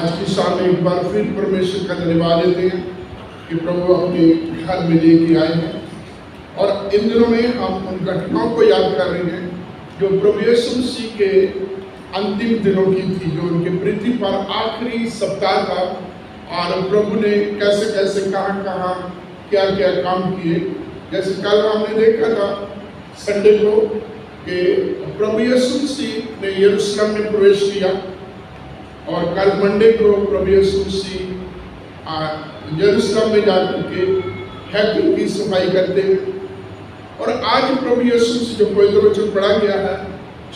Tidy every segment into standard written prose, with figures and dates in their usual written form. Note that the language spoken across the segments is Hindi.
आज की शाम में एक बार फिर परमेश्वर का धन्यवाद देते हैं कि प्रभु अपने घर में लेके आए हैं। और इन दिनों में हम उन घटनाओं को याद कर रहे हैं जो प्रभु यीशु मसीह के अंतिम दिनों की थी, जो उनके पृथ्वी पर आखिरी सप्ताह था और प्रभु ने कैसे कैसे कहाँ क्या क्या काम किए। जैसे कल हमने देखा था संडे को कि प्रभु यीशु मसीह ने यरूशलेम में प्रवेश किया और कल मंडे को प्रभु यीशु मसीह यरूशलेम में जाकर के हैकल की सफाई करते हैं। और आज प्रभु यीशु मसीह जो पवित्र वचन पढ़ा गया है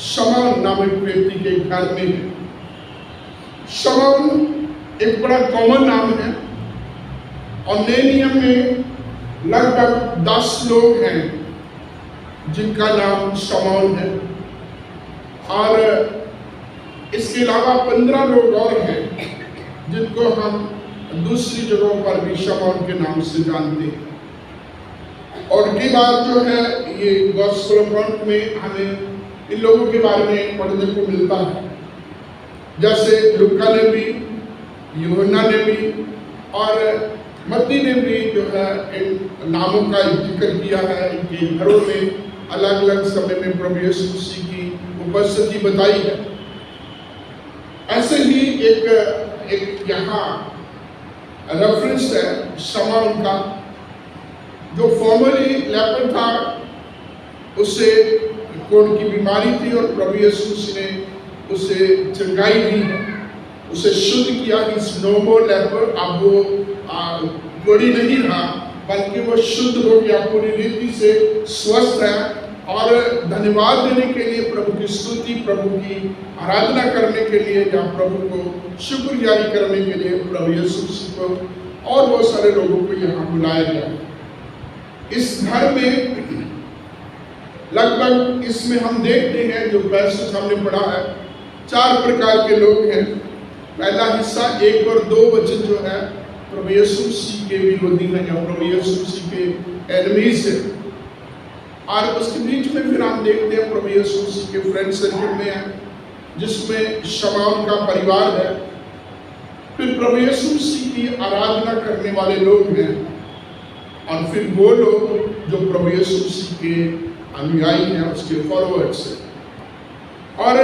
शमौन नामक व्यक्ति के घर में है। शमौन एक बड़ा कॉमन नाम है और नए नियम में लगभग 10 लोग हैं जिनका नाम शमौन है और इसके अलावा 15 लोग और हैं जिनको हम दूसरी जगहों पर भी शमौन के नाम से जानते हैं। और कई बार जो है ये गॉस्पेल अकाउंट में हमें इन लोगों के बारे में पढ़ने को मिलता है, जैसे लूका ने भी, यूहन्ना ने भी और मत्ती ने भी जो है इन नामों का जिक्र किया है। इनके घरों में अलग अलग समय में प्रभु यीशु मसीह की उपस्थिति बताई है। ऐसे ही एक यहाँ रेफरेंस है शमौन का, जो फॉर्मली लेपर था, उससे कोढ़ की बीमारी थी और प्रभु यीशु मसीह ने उसे चंगाई दी है, उसे शुद्ध किया। इस नो मोर लेपर, अब वो कोढ़ी नहीं रहा बल्कि वो शुद्ध हो गया, पूरी रीति से स्वस्थ है। और धन्यवाद देने के लिए, प्रभु की स्तुति, प्रभु की आराधना करने के लिए या प्रभु को शुक्रगुजारी करने के लिए प्रभु यीशु मसीह को और बहुत सारे लोगों को यहाँ बुलाया गया। इस घर में लगभग इसमें हम देखते हैं जो पैसेज हमने पढ़ा है 4 प्रकार के लोग हैं। पहला हिस्सा 1 और 2 वचन जो है प्रभु यीशु मसीह के विरोधी हैं या प्रभु यीशु मसीह के एनिमीज हैं। और उसके बीच में फिर हम देखते हैं प्रभु यीशु मसीह के फ्रेंड सर्कल में है, जिसमें शमौन का परिवार है। फिर प्रभु यीशु मसीह की आराधना करने वाले लोग हैं और फिर वो लोग जो प्रभु यीशु मसीह के अनुयायी हैं, उसके फॉलोअर्स हैं। और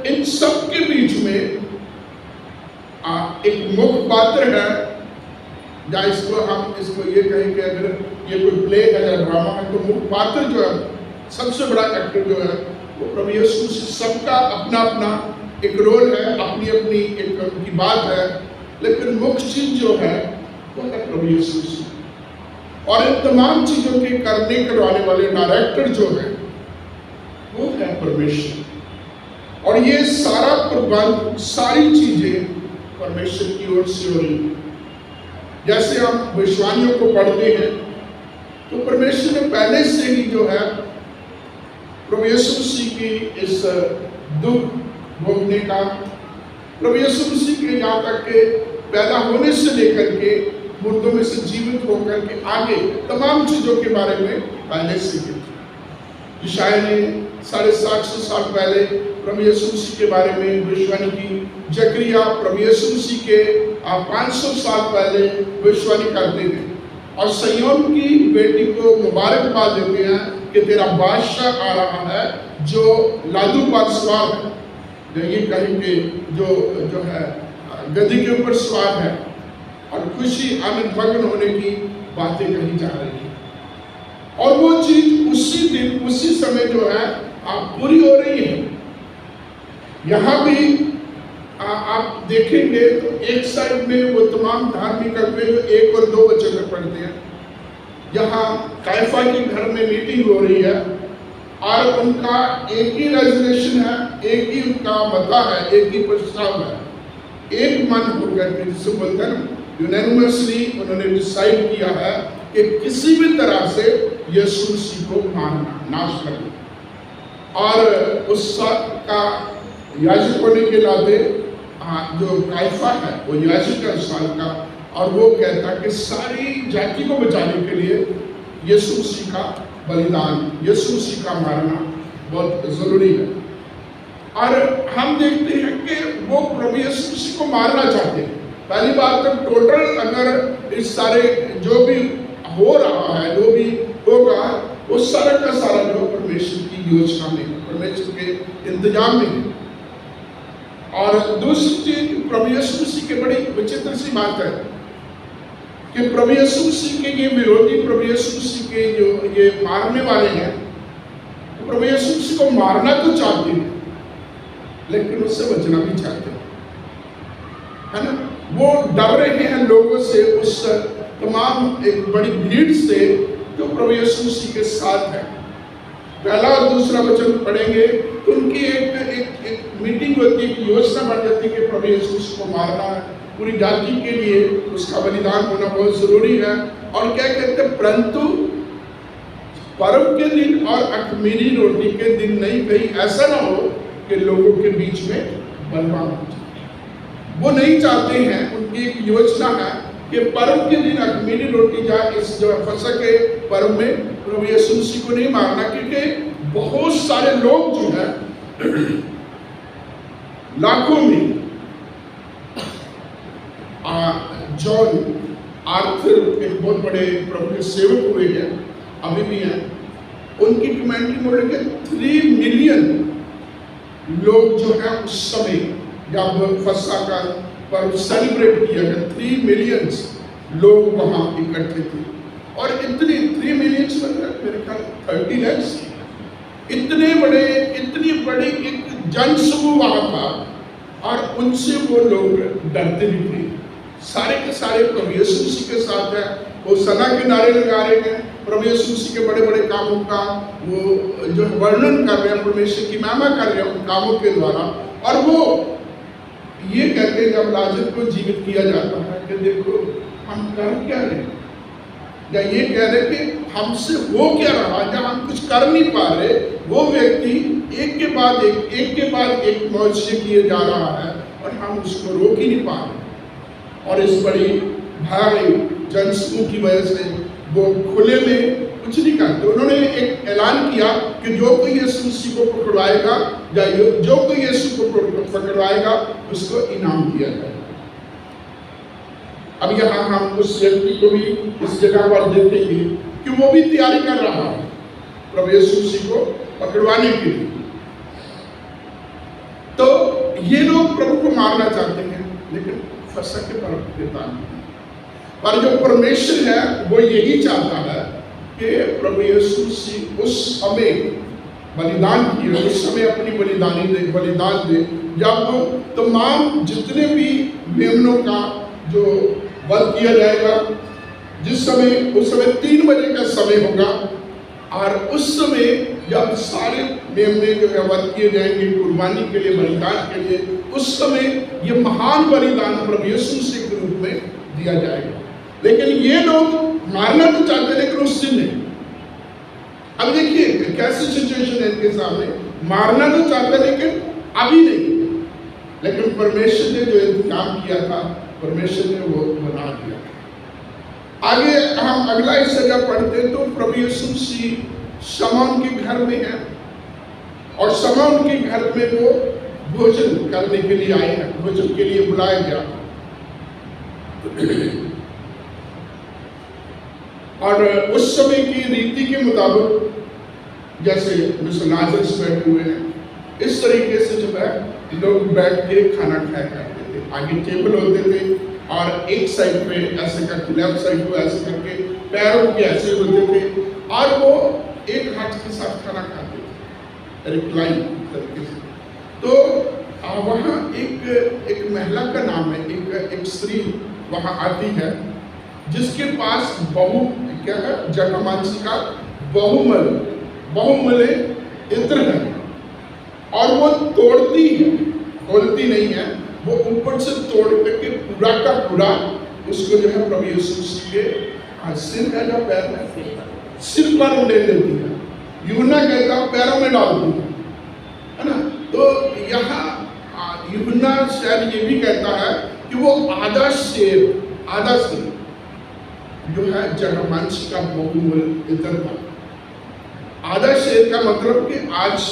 इन सब के बीच में एक मुख्य पात्र है, या इसको ये कहें कि अगर ये कोई प्ले है या ड्रामा है तो मुख्य पात्र जो है, सबसे बड़ा एक्टर जो है वो प्रभु यीशु मसीह। सबका अपना अपना एक रोल है, अपनी अपनी एक उनकी बात है, लेकिन मुख्य चीज जो है वो है प्रभु यीशु मसीह। और इन तमाम चीजों के करने करवाने वाले डायरेक्टर जो है वो है परमेश्वर। और ये सारा प्रबंध, सारी चीजें परमेश्वर की ओर से हो रही है। जैसे हम भविष्यवाणियों को पढ़ते हैं तो परमेश्वर ने पहले से ही जो है प्रभु यीशु मसीह की इस दुख भोगने का, प्रभु यीशु मसीह के यहाँ तक के पैदा होने से लेकर के मुर्दों में से जीवित होकर के आगे तमाम चीजों के बारे में पहले से ही यशायाह ने 750 साल पहले प्रभु यीशु मसीह के बारे में भविष्यवाणी की। जकरिया प्रभु यीशु मसीह के 500 साल पहले भविष्यवाणी करते हैं और सिय्योन की बेटी को मुबारकबाद देते हैं कि तेरा बादशाह आ रहा है जो लादू पर सवार है, जो ये कहेंगे जो है गद्दी के ऊपर सवार है। और खुशी आनंद मग्न होने की बातें कही जा रही है। और वो चीज उसी दिन उसी समय जो है पूरी हो रही है। यहाँ भी आप देखेंगे तो एक साइड में वो तमाम धार्मिक अगुवे जो 1 और 2 वचन में पढ़ते हैं, यहाँ कैफा के घर में मीटिंग हो रही है और उनका एक ही रेजोल्यूशन है, एक ही उनका मता है, एक ही प्रस्ताव है, एक मन होकर के, जिसे बोलते हैं यूनानिमसली उन्होंने डिसाइड किया है कि किसी भी तरह से यीशु मसीह को मारना, नाश करना। और उस का याजक होने के नाते जो काइफा है वो याजक है उस साल का, और वो कहता कि सारी जाति को बचाने के लिए यीशु मसीह का बलिदान, यीशु मसीह का मारना बहुत जरूरी है। और हम देखते हैं कि वो प्रभु यीशु मसीह को मारना चाहते हैं। पहली बात तो टोटल अगर इस सारे जो भी हो रहा है, जो भी होगा, वो सारा का सारा जो परमेश्वर की योजना में, परमेश्वर के इंतजाम में है। और दूसरी चीज, प्रभु यीशु मसीह की बड़ी विचित्र सी बात है कि प्रभु यीशु मसीह के ये विरोधी, प्रभु यीशु मसीह के जो ये मारने वाले हैं, प्रभु यीशु मसीह को मारना तो चाहते हैं लेकिन उससे बचना भी चाहते हैं, है ना। वो डर रहे हैं लोगों से, उस तमाम एक बड़ी भीड़ से जो प्रभु यीशु मसीह के साथ है। पहला और दूसरा वचन पढ़ेंगे तो उनकी एक मीटिंग होती है, एक योजना बन जाती है कि प्रभु यीशु मसीह को मारना है, पूरी जाति के लिए उसका बलिदान होना बहुत जरूरी है। और क्या कहते हैं, परंतु पर्व के दिन और अख़मीरी रोटी के दिन नहीं, कहीं ऐसा ना हो कि लोगों के बीच में बलवान हो जाए। वो नहीं चाहते हैं, उनकी एक योजना है कि पर्व के दिन अख़मीरी रोटी जाए, इस जो फसह के पर्व में प्रभु यीशु मसीह को नहीं मारना, क्योंकि बहुत सारे लोग जो है लाखों में जॉन आर्थर एक बहुत बड़े प्रभु के सेवक हुए हैं, अभी भी हैं, उनकी कमेंट्री में लेके 3 मिलियन लोग जो है उस समय जब फसह का पर्व सेलिब्रेट किया गया, 3 मिलियन लोग वहाँ इकट्ठे थे। और इतनी 3 मिलियन मेरे ख्याल 30 लाख, इतनी बड़ी एक जनसमूह वहाँ था और उनसे वो लोग डरते भी थे। सारे के सारे प्रभु यीशु मसीह के साथ है, वो सना के नारे लगा रहे हैं, प्रभु यीशु मसीह के बड़े बड़े कामों का वो जो वर्णन कर रहे हैं, परमेश्वर की महिमा कर रहे हैं उन कामों के द्वारा। और वो ये कहते हैं जब लाजर को जीवित किया जाता है कि देखो हम कर क्या रहे हैं, या ये कह रहे कि हमसे हो क्या रहा, जब हम कुछ कर नहीं पा रहे, वो व्यक्ति एक के बाद एक मौजूद किए जा रहा है और हम उसको रोक ही नहीं पा रहे। और इस बड़ी भारी जनसमूह की वजह से वो खुले में कुछ नहीं करते। उन्होंने एक ऐलान किया कि जो कोई यीशु मसीह को पकड़वाएगा या जो कोई यीशु को पकड़वाएगा उसको इनाम दिया जाएगा। अब यहाँ हम उस व्यक्ति को भी इस जगह पर देखेंगे कि वो भी तैयारी कर रहा है प्रभु यीशु मसीह को पकड़वाने के लिए। तो ये लोग प्रभु को मारना चाहते हैं लेकिन फसह के पर्व के तान पर जो परमेश्वर है वो यही चाहता है कि प्रभु यीशु मसीह उस समय बलिदान किए, उस समय अपनी बलिदान दे जब तमाम जितने भी मेमनों का जो वध किया जाएगा, जिस समय उस समय 3 बजे का समय होगा और उस समय जब सारे मेमने जो है वध किए जाएंगे कुर्बानी के लिए, बलिदान के लिए, उस समय ये महान बलिदान प्रभु यीशु मसीह के रूप में दिया जाएगा। लेकिन ये लोग मारना तो चाहते लेकिन उस दिन नहीं। अब देखिए कैसी सिचुएशन है इनके सामने, मारना तो चाहते लेकिन अभी नहीं, लेकिन परमेश्वर ने जो इंतजाम किया था परमेश्वर ने वो बना दिया। आगे हम अगला हिस्सा जब पढ़ते हैं तो प्रभु यीशु मसीह शमौन के घर में है और शमौन के घर में वो भोजन करने के लिए आए हैं, भोजन के लिए बुलाया गया। और उस समय की रीति के मुताबिक जैसे लाजरस बैठे हुए हैं, इस तरीके से जो है लोग बैठ के खाना खाया करते थे। आगे टेबल होते थे और एक साइड पे ऐसे करके, लेफ्ट साइड को ऐसे करके पैरों के ऐसे होते थे और वो एक हाथ के साथ खाना खाते थे रिक्लाइन तरीके से। तो वहाँ एक महिला का नाम है, एक स्त्री वहाँ आती है जिसके पास क्या है, जगमांसिका बहुमले इत्र है और वो तोड़ती है, खोलती नहीं है, वो ऊपर से तोड़ करके पूरा का पूरा उसको जो है प्रभु यीशु मसीह के सिर है, जो पैर में सिर पर उड़ेल देती है। यूहन्ना कहता है पैरों में डालती है ना। तो यहाँ यूहन्ना शायद ये भी कहता है कि वो आधा शेर जो है जगमांसिका बहुमूल्य इत्र था। आधा शेर का मतलब कि आज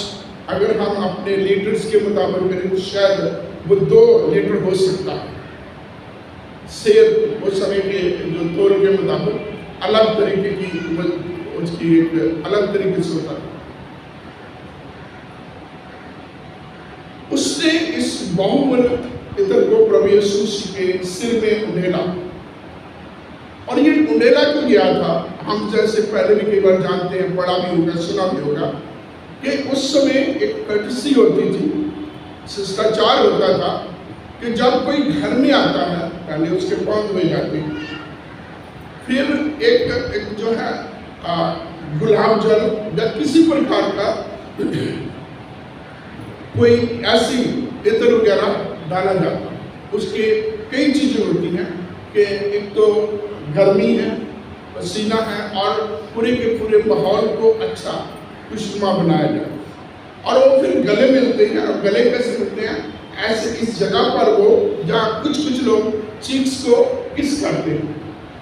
अगर हम अपने लीटर्स के मुताबिक करें तो शायद वो 2 लीटर हो सकता है। सेब उस समय के जो तौर के मुताबिक अलग तरीके की उसकी एक अलग तरीके से होता है। उसने इस बहुमूल्य इत्र को प्रभु यीशु मसीह के सिर में उंडेला। और ये उंडेला क्यों गया था, हम जैसे पहले भी कई बार जानते हैं, पढ़ा भी होगा, सुना भी होगा कि उस समय एक कर्टसी होती थी, शिष्टाचार होता था कि जब कोई घर में आता है पहले उसके पांव धोए जाते हैं, फिर एक जो है गुलाब जल या किसी प्रकार का कोई ऐसी इत्र वगैरह डाला जाता। उसके कई चीजें होती हैं कि एक तो गर्मी है, पसीना है, और पूरे के पूरे माहौल को अच्छा खुशनुमा बनाया जाए। और वो फिर गले मिलते हैं, और गले कैसे मिलते हैं, ऐसे इस जगह पर वो जहाँ कुछ लोग चीक्स को किस करते हैं।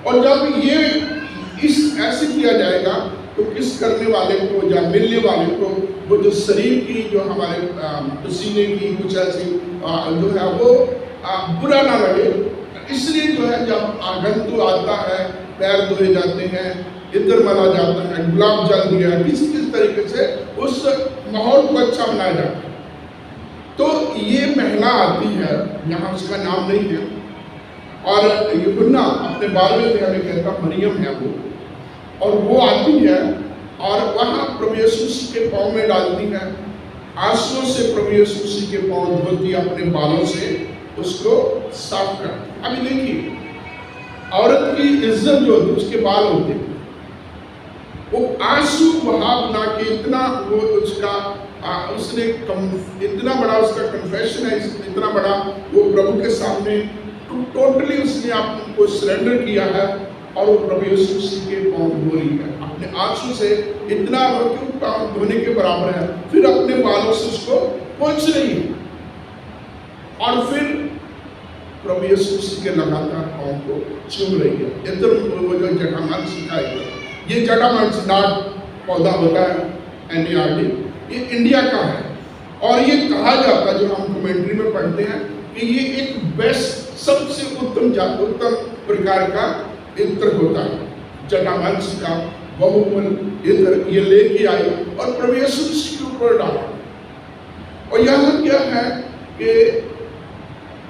और जब ये इस ऐसे किया जाएगा तो किस करने वाले को या मिलने वाले को वो जो शरीर की जो हमारे पसीने की कुछ ऐसी जो है वो बुरा ना लगे। इसलिए जो है जब आगंतु आता है, पैर धोए जाते हैं, इत्र मला जाता है, गुलाब जल दिया, किस तरीके से उस माहौल को अच्छा बनाया जाता है। तो ये महिला आती है, यहाँ उसका नाम नहीं है, और यूहन्ना अपने 12वें अध्याय में कहता मरियम है वो, और वो आती है और वहाँ प्रभु यीशु मसीह के पाँव में डालती है, आंसुओं से प्रभु यीशु मसीह के पाँव धोती, अपने बालों से उसको साफ करती। अभी देखिए, औरत की इज्जत जो होती है उसके बाल होते हैं, वो आंसू बहा बना के इतना वो उसका उसने इतना बड़ा उसका कन्फेशन है, इतना बड़ा वो प्रभु के सामने टोटली उसने आपको सरेंडर किया है, और वो प्रभु यीशु मसीह के पाँव धो रही है अपने आंसू से, इतना वो क्यों पाँव धोने के बराबर है, फिर अपने बालों से उसको पोंछ रही है, और फिर प्रभु यीशु मसीह के लगातार पाँव को चूम रही है। इधर वो जो जटामांस सिखाएगा, ये जटामांस नाट पौधा होता है, NARD, ये इंडिया का है, और ये कहा जाता है, जो हम कमेंट्री में पढ़ते हैं, कि ये एक बेस्ट सबसे उत्तम प्रकार का इत्र होता है। जटामांस का बहुमूल्य इत्र ये लेके आई और प्रभु यीशु मसीह के ऊपर डाला। और यहाँ क्या है कि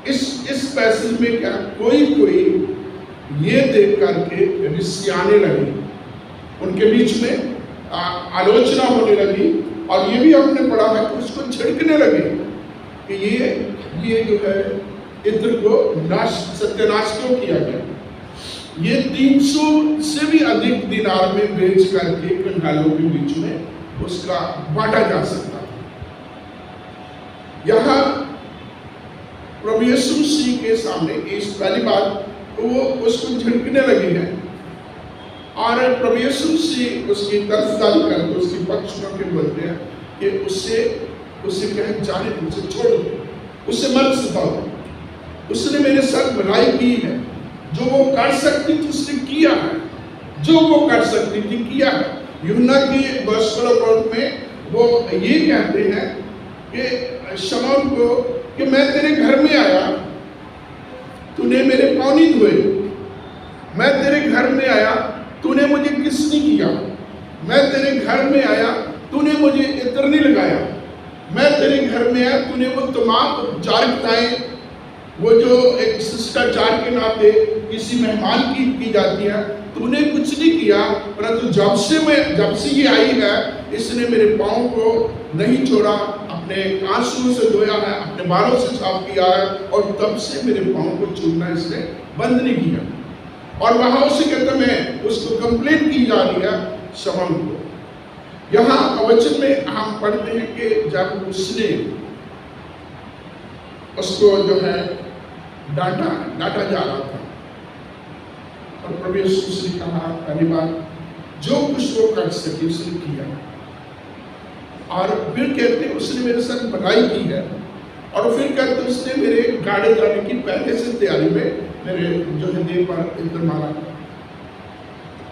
इस पैसेज में क्या कोई ये देख करके रिसियाने लगे, उनके बीच में आलोचना होने लगी, और ये भी हमने पढ़ा है कि उसको छिड़कने लगे कि ये जो है इत्र को सत्यानाश क्यों किया गया। ये 300 से भी अधिक दिनार में बेच करके कंगालों के बीच में उसका बांटा जा सकता था। यहाँ प्रभु यीशु मसीह के सामने इस पहली बात तो वो उसको झिड़कने लगे हैं, और प्रभु यीशु मसीह उसकी तरफदारी करके उसके पक्ष में बोलते हैं कि उससे कहे जाने दो, उसे छोड़ दो, उससे मत सताओ, उसने मेरे साथ भलाई की है, जो वो कर सकती थी उसने किया है, जो वो कर सकती थी किया है। यूहन्ना की गोस्पेल अकाउंट में वो ये कहते हैं कि शमौन को कि मैं तेरे घर में आया, तूने मेरे पाँव नहीं धोए, मैं तेरे घर में आया, तूने मुझे किस नहीं किया, मैं तेरे घर में आया, तूने मुझे इत्र नहीं लगाया, मैं तेरे घर में आया, तूने वो तमाम औपचारिकताएं, वो जो एक शिष्टाचार के नाते किसी मेहमान की जाती है, तूने कुछ नहीं किया, परंतु जब से ये आई है, इसने मेरे पाँव को नहीं छोड़ा, अपने आंसुओं से धोया है, अपने बालों से साफ किया है, और तब से मेरे पाँव को चूमना इसने बंद नहीं किया। और वहाँ उसे कहते में उसको कंप्लेन की जा रही है शमौन को। यहाँ वचन में हम पढ़ते हैं कि जब उसने उसको जो है डांटा जा रहा था, और प्रभु यीशु ने कहा पहली बार जो कुछ वो कर सके उसने किया, और फिर कहते उसने मेरे साथ भलाई की है, और फिर कहते उसने मेरे गाड़े जाने की पहले से तैयारी में मेरे जो है देह पर इत्र मारा।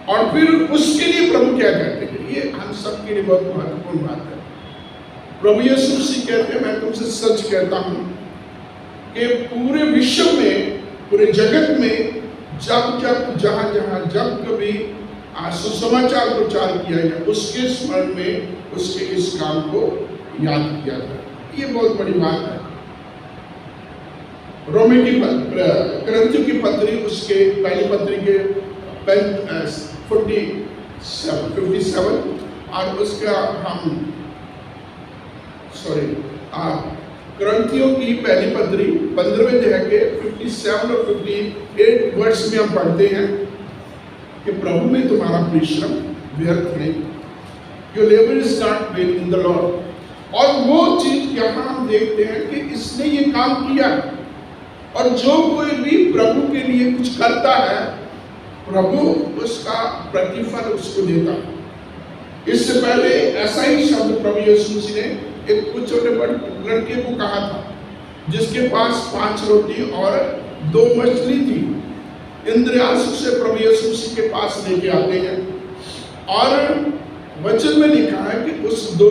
और फिर उसके लिए प्रभु क्या कहते हैं, ये हम सबके लिए बहुत महत्वपूर्ण बात है प्रभु यीशु मसीह कहते हैं, मैं तुमसे सच कहता हूं कि पूरे विश्व में, पूरे जगत में जब जब जहां जहां जब कभी सुसमाचार प्रचार किया गया, उसके स्मरण में उसके इस काम को याद किया जाए। ये बहुत बड़ी बात है। रोमी की करंथियों की पत्री, उसके पहली पत्री के 57 और उसका हम करंथियों की पहली पत्री 15वें अध्याय के 57 और 58 वर्ष में हम पढ़ते हैं कि प्रभु में तुम्हारा परिश्रम व्यर्थ नहीं, your labour is not when in the Lord. और वो चीज यहाँ हम देखते हैं कि इसने ये काम किया, और जो कोई भी प्रभु के लिए कुछ करता है, प्रभु उसका प्रतिफल उसको देता है। इससे पहले ऐसा ही शब्द प्रभु यीशु मसीह ने एक कुछ छोटे बड़े लड़के को कहा था, जिसके पास 5 रोटी और 2 मछली थी। इंद्रियास से प्रभु यीशु मसीह के पास लेके आते हैं, और वचन में लिखा है कि उस दो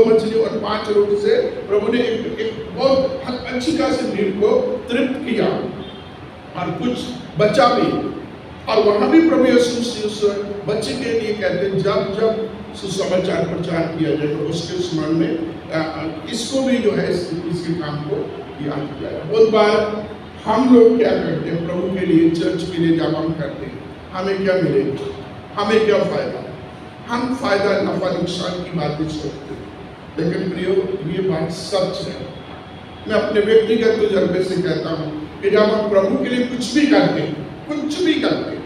मछली और 5 रोटी से प्रभु ने एक बहुत अच्छी खासी भीड़ को तृप्त किया, और कुछ बचा भी। और वहां भी प्रभु यीशु मसीह उस बच्चे के लिए कहते हैं, जब जब सुसमाचार प्रचार किया जाए तो उसके स्मरण में इसको भी जो है इसके काम को याद किया जाए। बहुत बार हम लोग क्या करते हैं, प्रभु के लिए, चर्च के लिए जब हम करते हैं, हमें क्या मिलेगा, हमें क्या फायदा? हम फायदा नफा नुकसान की बातें सोचते हैं, लेकिन प्रियो ये बात सच है। मैं अपने व्यक्तिगत तजुर्बे से कहता हूँ कि जब हम प्रभु के लिए कुछ भी करते हैं, कुछ भी करते हैं,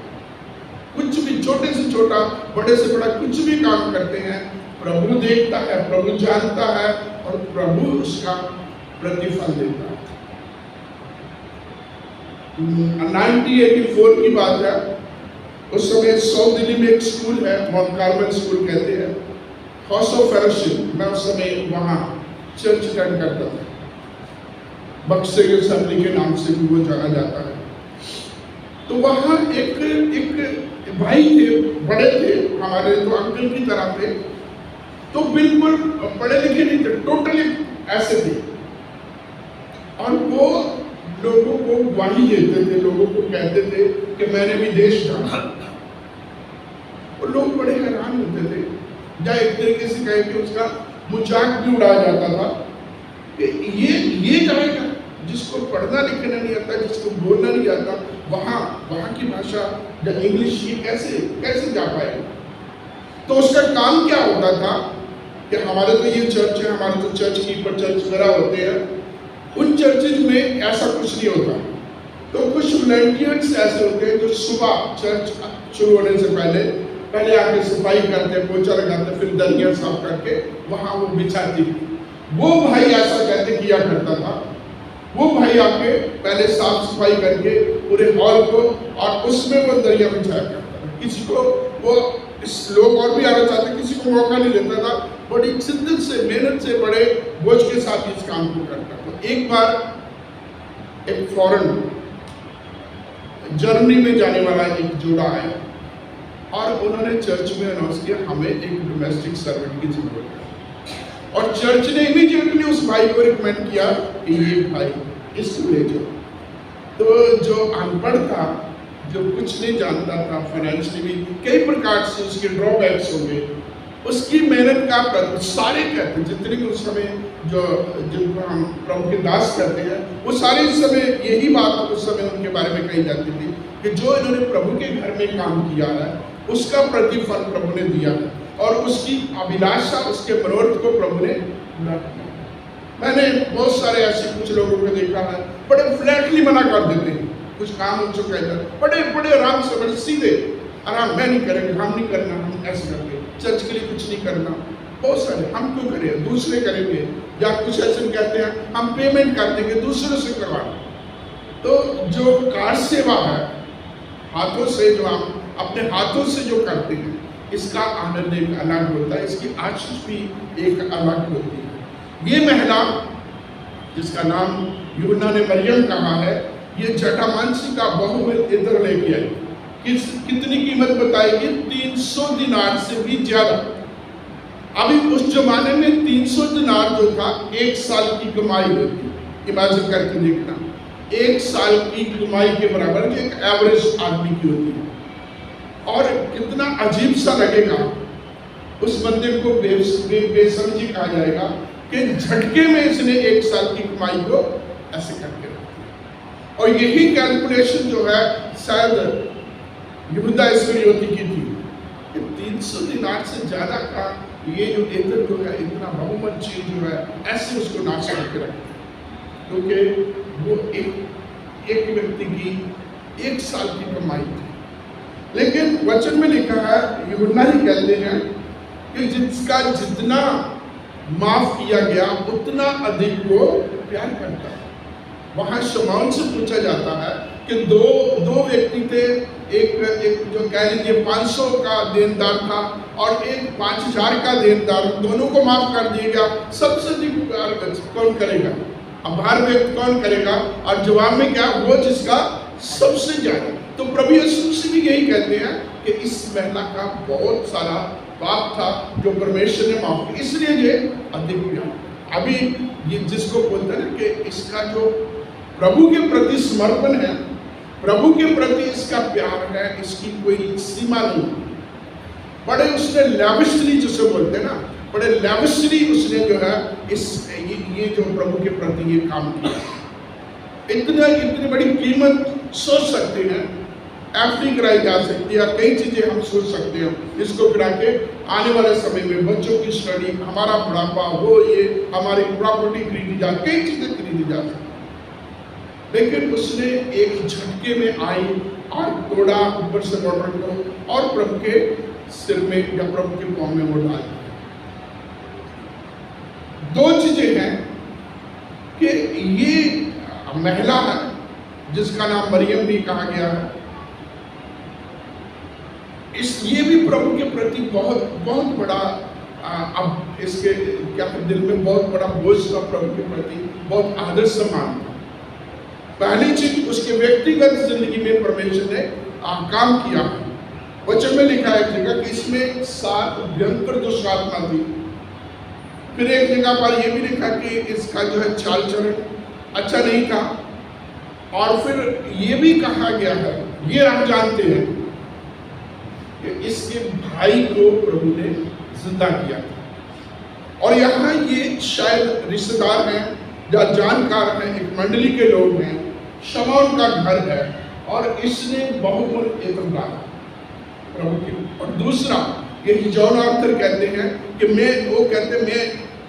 कुछ भी छोटे से छोटा, बड़े से बड़ा कुछ भी काम करते हैं, प्रभु देखता है, प्रभु जानता है, और प्रभु उसका प्रतिफल देता है। 1984 की बात है। उस समय साउथ दिल्ली में एक स्कूल है, माउंट कार्मल स्कूल कहते हैं, हाउस ऑफ फेलोशिप। मैं उस समय वहाँ चर्च अटेंड करता था, बक्से के असेंबली के नाम से भी वो जाना जाता है। तो वहाँ एक भाई थे, बड़े थे, हमारे तो अंकल की तरह थे, तो बिल्कुल पढ़े लिखे नहीं थे, टोटली ऐसे थे, और वो लोगों को ग्वाही देते थे, लोगों को कहते थे कि मैंने भी देश जाना। और लोग बड़े हैरान होते थे, या एक तरीके से कहे कि उसका मजाक भी उड़ाया जाता था कि ये जाएगा, जिसको पढ़ना लिखना नहीं आता, जिसको बोलना नहीं आता, वहाँ की भाषा या इंग्लिश ये कैसे जा पाएगा? तो उसका काम क्या होता था कि हमारे तो ये चर्च है, हमारे तो चर्च कीपर, चर्च वगैरह होते हैं, उन चर्चेज में ऐसा कुछ नहीं होता। तो कुछ वॉलंटियर्स ऐसे होते हैं जो सुबह चर्च शुरू होने से पहले आके सफाई करते, पोछा लगाते, फिर दलियां साफ करके वहाँ वो बिछाती। वो भाई ऐसा कहते किया करता था। वो भाई आके पहले साफ सफाई करके पूरे हॉल को, और उसमें वो दरिया बिछाया करता था। किसी को वो लोग और भी आना चाहते, किसी को मौका नहीं देता था, बड़ी शिद्दत से, मेहनत से, बड़े बोझ के साथ इस काम को करता था। एक बार एक फॉरेन जर्मनी में जाने वाला एक जोड़ा आया, और उन्होंने चर्च में अनाउंस किया, हमें एक डोमेस्टिक सर्वेंट की जरूरत है। और चर्च ने इमीडिएटली उस भाई को रिकमेंड किया कि ये भाई इसको ले जाओ। तो जो अनपढ़ था, जो कुछ नहीं जानता था, फाइनेंशियली भी कई प्रकार से उसके ड्रॉबैक्स होंगे, उसकी मेहनत का सारे कहते हैं, जितने भी उस समय जिनको हम प्रभु के दास करते हैं, वो सारे इस समय यही बात उस समय उनके बारे में कही जाती थी कि जो इन्होंने प्रभु के घर में काम किया है, उसका प्रतिफल प्रभु ने दिया है, और उसकी अभिलाषा, उसके मनोरथ को प्रभु ने पूरा किया। मैंने बहुत सारे ऐसे कुछ लोगों को देखा है, बड़े फ्लैटली मना कर देते हैं, कुछ काम उनसे कहकर बड़े आराम से, बड़े सीधे, आराम, मैं नहीं करेंगे, हम नहीं करना, हम ऐसे करके चर्च के लिए कुछ नहीं करना। बहुत सारे, हम क्यों करें, दूसरे करेंगे, या कुछ ऐसे कहते हैं हम पेमेंट कर देंगे, दूसरों से करवाना। तो जो कार सेवा है, हाथों से जो हम अपने हाथों से जो करते हैं, इसका आनंद एक अलग होता है, इसकी आशीष भी एक अलग होती है। ये महिला जिसका नाम यूहन्ना ने मरियम कहा है, ये जटामांसी का बहुमूल्य इत्र लेके आई। कितनी कीमत बताएगी? 300 दिनार से भी ज्यादा। अभी उस जमाने में 300 दिनार जो था 1 साल की कमाई होती। इमेजिन करके देखना, 1 साल की कमाई के बराबर जो एक एवरेज आदमी की होती है। और कितना अजीब सा लगेगा, उस बंदे को बेसमझी कहा जाएगा कि झटके में इसने 1 साल की कमाई को ऐसे करके रखा। और यही कैलकुलेशन जो है शायद यहूदा इस्करियोती की थी कि 300 दिनार से ज्यादा का ये जो देतर जो है, इतना बहुमत चीज जो है, ऐसे उसको नाश करके रखते, क्योंकि वो एक व्यक्ति की 1 साल की कमाई थी। लेकिन वचन में लिखा है, यूहन्ना ही कहते हैं कि जिसका जितना माफ किया गया उतना अधिक वो प्यार करता है। वहां शमौन से पूछा जाता है कि दो व्यक्ति थे, एक जो कह लीजिए 500 का देनदार था और एक 5000 का देनदार, दोनों को माफ कर दिया गया, सबसे अधिक प्यार कौन करेगा? आभार व्यक्त कौन करेगा? और जवाब में क्या? वो जिसका सबसे ज्यादा। तो प्रभु यीशु मसीह भी यही कहते हैं कि इस महिला का बहुत सारा पाप था जो परमेश्वर ने माफ किया, इसलिए ये अधिक प्यार। अभी ये जिसको बोलते हैं कि इसका जो प्रभु के प्रति समर्पण है, प्रभु के प्रति इसका प्यार है, इसकी कोई सीमा नहीं। बड़े उसने लैविशली जिसे बोलते हैं ना, बड़े लैविशली उसने जो है ये जो प्रभु के प्रति ये काम किया। इतनी बड़ी कीमत सोच सकते हैं, एफडी कराई जा सकती है, कई चीजें हम सोच सकते हैं इसको गिरा के आने वाले समय में बच्चों की स्टडी, हमारा बुढ़ापा, वो ये हमारी प्रॉपर्टी खरीदी जा, कई चीजें खरीदी जा सकती। लेकिन उसने एक झटके में आई और तोड़ा ऊपर से बॉर्डर को और प्रभु के सिर में या प्रभु के पांव में वो डाल। 2 चीजें हैं कि ये महिला है जिसका नाम मरियम भी कहा गया है, ये भी प्रभु के प्रति बहुत बड़ा अब इसके क्या दिल में बहुत बड़ा बोझ था, प्रभु के प्रति बहुत आदर सम्मान था। पहली चीज उसके व्यक्तिगत जिंदगी में परमेश्वर ने काम किया। वचन में लिखा है एक जगह कि इसमें 7 भयंकर दुष्ट आत्मा थी। फिर एक जगह पर यह भी लिखा कि इसका जो है चाल चलन अच्छा नहीं था। और फिर ये भी कहा गया है, ये हम जानते हैं कि इसके भाई को प्रभु ने जिंदा किया था। और यहाँ ये शायद रिश्तेदार हैं या जानकार हैं, एक मंडली के लोग हैं, शमौन का घर है और इसने बहुमूल्य एतम डाला प्रभु की। और दूसरा ये जॉन आर्थर कहते हैं कि मैं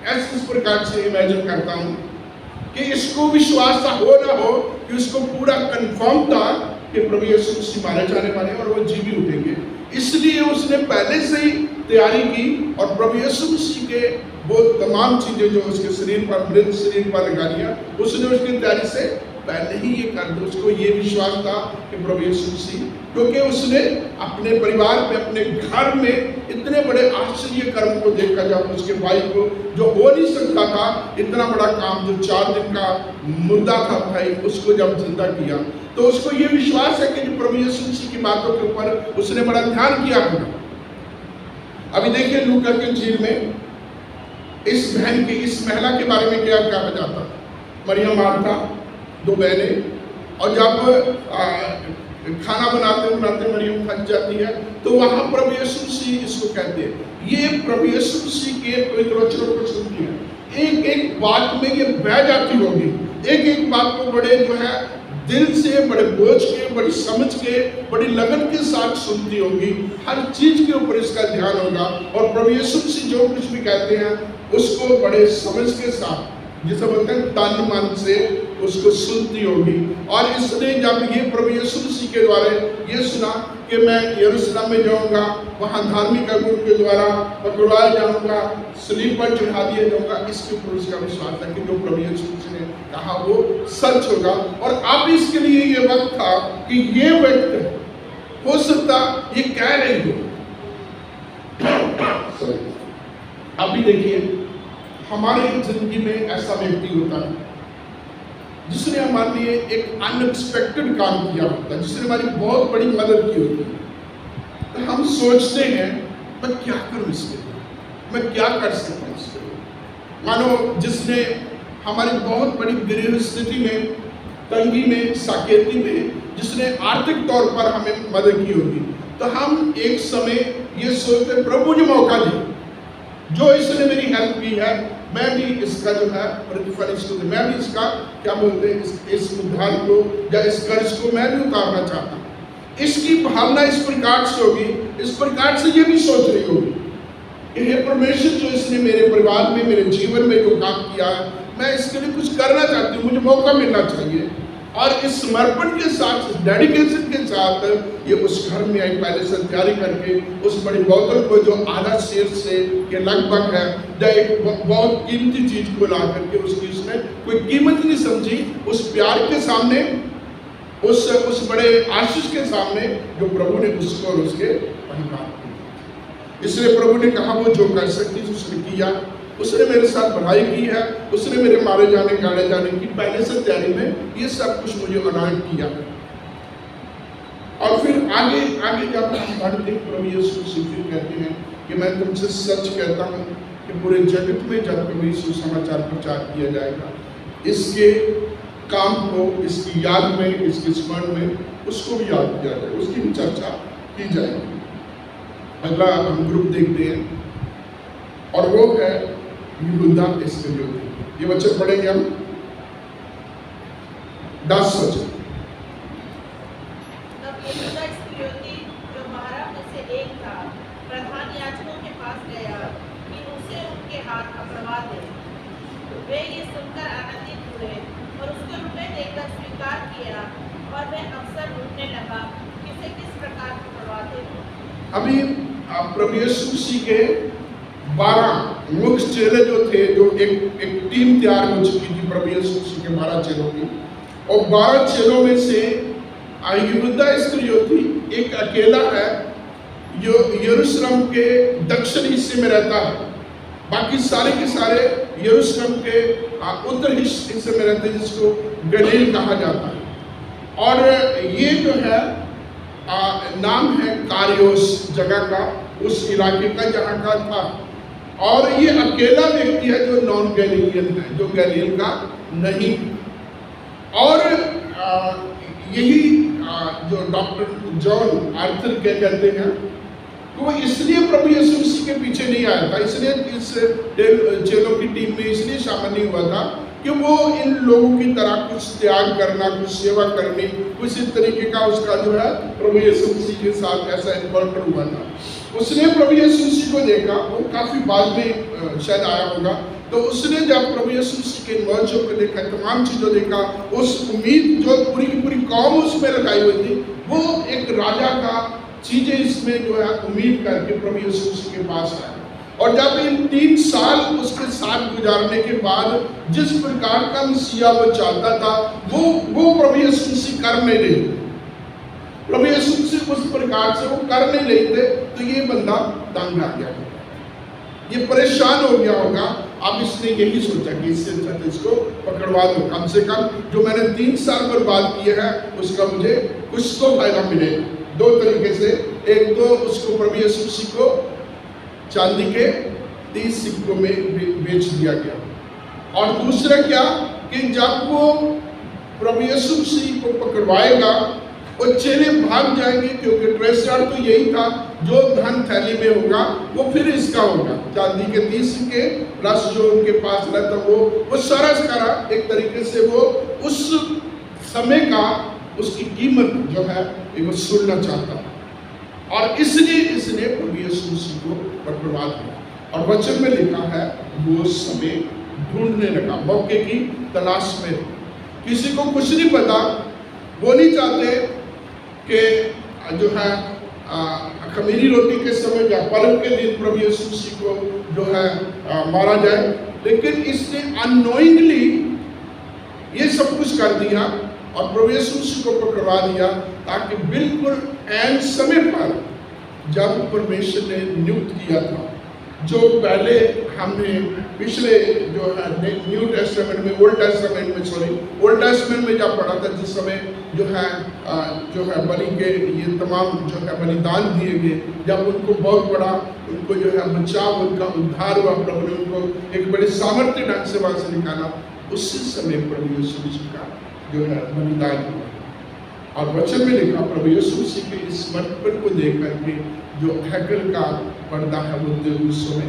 ऐसे इस प्रकार से इमेजिन करता हूँ कि इसको विश्वास हो ना हो कि उसको पूरा कंफर्म था कि प्रभु यीशु मसीह मारे जाने वाले और वो जी भी उठेंगे, इसलिए उसने पहले से ही तैयारी की और प्रभु यीशु मसीह के वो तमाम चीजें जो उसके शरीर पर, मृत शरीर पर लगा दिया, उसने उसकी तैयारी से पहले ही ये कर दिया। उसको ये विश्वास था कि प्रभु यीशु मसीह, क्योंकि उसने अपने परिवार में, अपने घर में इतने बड़े आश्चर्य कर्म को देखा, जब उसके भाई को जो हो नहीं सकता था इतना बड़ा काम, जो 4 दिन का मुर्दा था भाई, उसको जब जिंदा किया, तो उसको ये विश्वास है कि प्रभु यीशु मसीह की बातों के ऊपर उसने बड़ा ध्यान किया होगा। अभी देखिए लूका के इंजील में इस बहन की, इस महिला के बारे में क्या कहा जाता? मरियम, मार्था, 2 बहनें, और जब खाना बनाते मरियम थक जाती है तो वहां प्रभु यीशु मसीह इसको कहते हैं, ये प्रभु यीशु मसीह के पवित्र वचनों को सुनती है, एक एक बात में ये बह जाती होगी, एक एक बात को बड़े जो है दिल से, बड़े बोझ के, बड़ी समझ के, बड़ी लगन के साथ सुनती होगी, हर चीज के ऊपर इसका ध्यान होगा। और प्रभु यीशु मसीह जो कुछ भी कहते हैं उसको बड़े समझ के साथ, जिसे बोलते हैं तन मन से उसको सुनती होगी। और इसने जब ये प्रभु यीशु मसीह के द्वारा ये सुना कि मैं यरूशलेम में जाऊंगा, वहाँ धार्मिक अगुओं के द्वारा पकड़वाया जाऊंगा, सलीब पर चढ़ा दिया जाऊंगा, इसके ऊपर उसका विश्वास था कि जो प्रभु यीशु मसीह ने कहा वो सच होगा। और अब इसके लिए ये वक्त था कि ये व्यक्ति हो सकता ये कह रही हो। अभी देखिए हमारी जिंदगी में ऐसा व्यक्ति होता है जिसने हमारे लिए एक अनएक्सपेक्टेड काम किया होता है, जिसने हमारी बहुत बड़ी मदद की होती है। तो हम सोचते हैं मैं क्या करूं इसके लिए, मैं क्या कर सकता हूँ इसके लिए। मानो जिसने हमारी बहुत बड़ी गृह स्थिति में, तंगी में, साकेती में जिसने आर्थिक तौर पर हमें मदद की होगी, तो हम एक समय ये सोचते प्रभु मुझे मौका दे, जो इसने मेरी हेल्प की है मैं भी इसका जो है प्रतिफल इसको दे, मैं भी इसका क्या बोलते हैं इस उद्धार को या इस कर्ज को मैं भी उतारना चाहता हूँ। इसकी भावना इस प्रकार से होगी, इस प्रकार से ये भी सोच रही होगी कि हे परमेश्वर, जो इसने मेरे परिवार में, मेरे जीवन में जो काम किया है, मैं इसके लिए कुछ करना चाहती हूँ, मुझे मौका मिलना चाहिए। और इस समर्पण के साथ, इस डेडिकेशन के साथ ये उस घर में आई, पहले से तैयारी करके उस बड़ी बोतल को जो आधा शेर से के लगभग है, या एक बहुत कीमती चीज को ला करके उसकी उसने कोई कीमत नहीं समझी, उस प्यार के सामने, उस बड़े आशीष के सामने जो प्रभु ने उसको और उसके परिवार को। इसलिए प्रभु ने कहा वो जो कर सकती थी उसने किया। उसने मेरे साथ भलाई की है, उसने मेरे मारे जाने, गाड़े जाने की पहले से तैयारी में ये सब कुछ मुझे अनायत किया। और फिर आगे आगे जब हम पढ़ते प्रभु यीशु मसीह कहते हैं कि मैं तुमसे सच कहता हूँ कि पूरे जगत में जब प्रभु यीशु समाचार प्रचार किया जाएगा, इसके काम को, इसकी याद में, इसके स्मरण में उसको भी याद किया जाएगा, उसकी भी चर्चा की जाएगी। अगला हम ग्रुप देखते हैं और वो है यहूदा इस्करियोती। ये वचन पढ़ेंगे हम 10 वचन। तब यहूदा इस्करियोती जो 12 में से एक था, प्रधान याजकों के पास गया कि उसे उनके हाथ पकड़वा दे। वे ये सुनकर आनंदित हुए और उसको रुपये देकर स्वीकार किया, और वह अवसर ढूंढने लगा किसे किस प्रकार पकड़वाते थे। अभी प्रभु यीशु मसीह के 12 मुख्य चेले जो थे, जो एक टीम तैयार हो चुकी थी प्रभु यीशु मसीह के 12 चेलों की, और 12 चेलों में से यहूदा इस्करियोती एक अकेला है जो यरूशलेम के दक्षिण हिस्से में रहता है। बाकी सारे के सारे यरूशलेम के उत्तर हिस्से में रहते हैं, जिसको गलील कहा जाता है। और ये जो है नाम है कारियोस जगह का, उस इलाके का जहाँ का था। और ये अकेला व्यक्ति है जो नॉन गैलीलियन है, जो गलील का नहीं। और यही जो डॉक्टर जॉन आर्थर के कहते हैं, तो वो इसलिए प्रभु यीशु मसीह के पीछे नहीं आया था, इसलिए इस चेलों की टीम में इसलिए शामिल नहीं हुआ था कि वो इन लोगों की तरह कुछ त्याग करना, कुछ सेवा करनी, कुछ इस तरीके का उसका जो है प्रभु यीशु मसीह के साथ ऐसा इन्काउंटर हुआ था। उसने प्रभु यीशु मसीह को देखा, वो काफी बाद में शायद आया होगा, तो उसने जब प्रभु यीशु मसीह के मौजों को देखा, तमाम चीजों देखा, उस उम्मीद जो पूरी की पूरी कौम उसमें लगाई हुई थी, वो एक राजा का चीजें इसमें जो है उम्मीद करके प्रभु यीशु मसीह के पास आया। और जब इन 3 साल उसके साथ गुजारने के बाद जिस प्रकार का मसीहा वो चाहता था, वो प्रभु यीशु मसीह कर नहीं रहे थे। प्रभु यीशु मसीह उस प्रकार से वो कर नहीं रहे थे, तो ये बंदा तंग आ गया, ये परेशान हो गया होगा। अब इसने यही सोचा कि इससे अच्छा तो इसको पकड़वा दो, कम से कम जो मैंने 3 साल बर्बाद किए हैं उसका मुझे कुछ तो फायदा मिलेगा। 2 तरीके से, एक तो उसको प्रभु यीशु मसीह को चांदी के 30 सिक्कों में बेच दिया गया, और दूसरा क्या कि जब वो प्रभु यीशु मसीह को पकड़वाएगा वो चेले भाग जाएंगे, क्योंकि ट्रेजर तो यही था, जो धन थैली में होगा वो फिर इसका होगा। चांदी के 30 सिक्के प्लस जो उनके पास रहता वो सारा एक तरीके से वो उस समय का उसकी कीमत जो है वो सुनना चाहता है, और इसलिए इसने प्रभु यीशु मसीह को पकड़वा दिया। और वचन में लिखा है वो समय ढूंढने लगा, मौके की तलाश में। किसी को कुछ नहीं पता, वो नहीं चाहते कि जो है खमीरी रोटी के समय या पर्व के दिन प्रभु यीशु मसीह को जो है मारा जाए, लेकिन इसने अननोइंगली ये सब कुछ कर दिया और प्रभु यीशु मसीह को पकड़वा दिया, ताकि बिल्कुल ऐन समय पर जब परमेश्वर ने नियुक्त किया था, जो पहले हमने पिछले जो है न्यू टेस्टामेंट में ओल्ड टेस्टामेंट में जब पढ़ा था, जिस समय जो है बलि के ये तमाम जो है बलिदान दिए गए, जब उनको बहुत बड़ा उनको जो है बचाव, उनका उद्धार हुआ, प्रभु ने उनको एक बड़े सामर्थ्य ढंग से वहां से निकाला, उसी समय प्रभु यीशु मसीह का जो है बलिदान हुआ। और वचन में लिखा प्रभु यीशु मसीह के इस समर्पण को देख करके जो हैकल का पर्दा है वो उस समय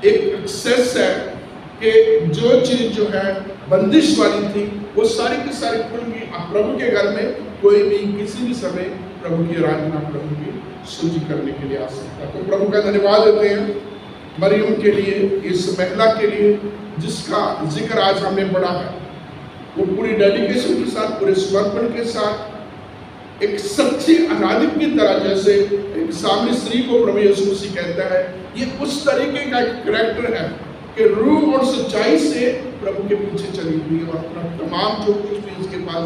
एक एक्सेस है कि जो चीज जो है बंदिश वाली थी वो सारी की सारी खुल गई। अब प्रभु के घर में कोई भी किसी भी समय प्रभु की आराधना, प्रभु की स्तुति करने के लिए आ सकता है। तो प्रभु का धन्यवाद देते हैं मरियम के लिए, इस महिला के लिए जिसका जिक्र आज हमने पढ़ा है। वो पूरी डेडिकेशन के साथ, पूरे समर्पण के साथ, एक सच्ची आराधक की तरह, जैसे एक सामने स्त्री को प्रभु यीशु मसीह कहता है, ये उस तरीके का एक करैक्टर है कि रूह और सच्चाई से प्रभु के पीछे चली हुई और अपना तमाम जो कुछ भी उसके पास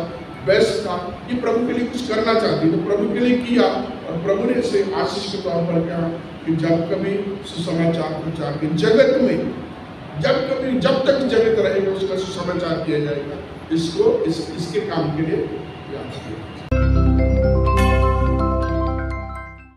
बेस्ट था, ये प्रभु के लिए कुछ करना चाहती, तो प्रभु के लिए किया। और प्रभु ने इसे आशीष के तौर पर कहा कि जब कभी सुसमाचार प्रचार के जगत में, जब तक जगत रहेगा उसका सुसमाचार किया जाएगा, इसको इसके काम के लिए याद किया।